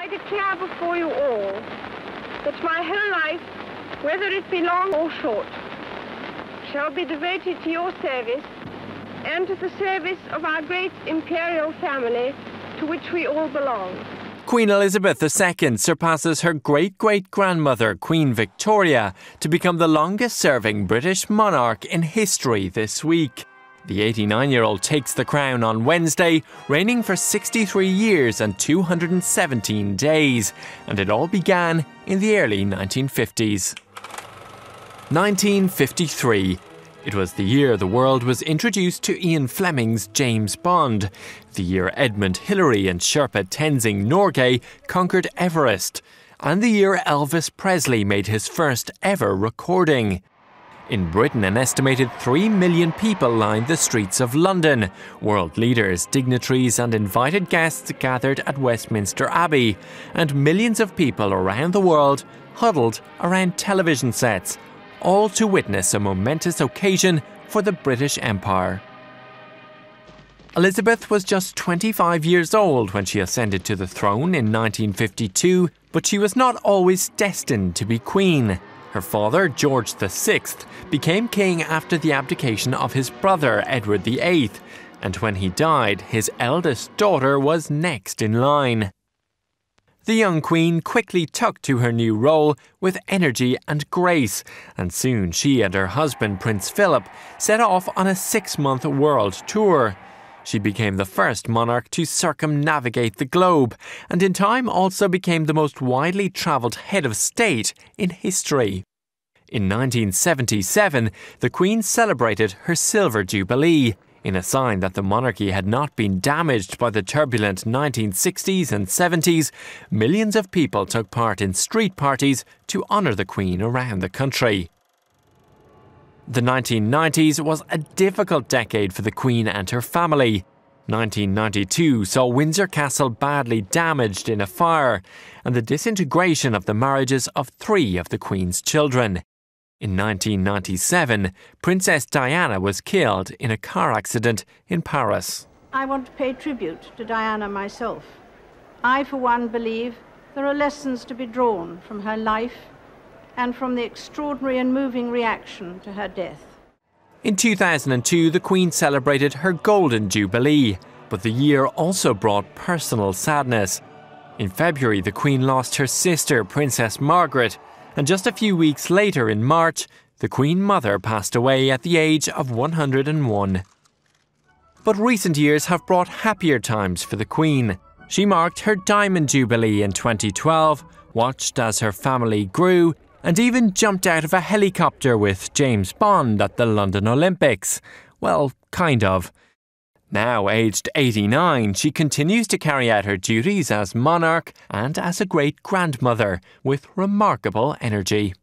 I declare before you all that my whole life, whether it be long or short, shall be devoted to your service and to the service of our great imperial family to which we all belong. Queen Elizabeth II surpasses her great-great-grandmother, Queen Victoria, to become the longest-serving British monarch in history this week. The 89-year-old takes the crown on Wednesday, reigning for 63 years and 217 days, and it all began in the early 1950s. 1953. It was the year the world was introduced to Ian Fleming's James Bond, the year Edmund Hillary and Sherpa Tenzing Norgay conquered Everest, and the year Elvis Presley made his first ever recording. In Britain, an estimated 3 million people lined the streets of London. World leaders, dignitaries and invited guests gathered at Westminster Abbey, and millions of people around the world huddled around television sets, all to witness a momentous occasion for the British Empire. Elizabeth was just 25 years old when she ascended to the throne in 1952, but she was not always destined to be queen. Her father, George VI, became king after the abdication of his brother, Edward VIII, and when he died, his eldest daughter was next in line. The young queen quickly took to her new role with energy and grace, and soon she and her husband, Prince Philip, set off on a 6-month world tour. She became the first monarch to circumnavigate the globe, and in time also became the most widely travelled head of state in history. In 1977, the Queen celebrated her Silver Jubilee. In a sign that the monarchy had not been damaged by the turbulent 1960s and 70s, millions of people took part in street parties to honour the Queen around the country. The 1990s was a difficult decade for the Queen and her family. 1992 saw Windsor Castle badly damaged in a fire, and the disintegration of the marriages of 3 of the Queen's children. In 1997, Princess Diana was killed in a car accident in Paris. I want to pay tribute to Diana myself. I, for one, believe there are lessons to be drawn from her life and from the extraordinary and moving reaction to her death. In 2002, the Queen celebrated her Golden Jubilee, but the year also brought personal sadness. In February, the Queen lost her sister, Princess Margaret, and just a few weeks later, in March, the Queen Mother passed away at the age of 101. But recent years have brought happier times for the Queen. She marked her Diamond Jubilee in 2012, watched as her family grew, and even jumped out of a helicopter with James Bond at the London Olympics. Well, kind of. Now aged 89, she continues to carry out her duties as monarch and as a great-grandmother with remarkable energy.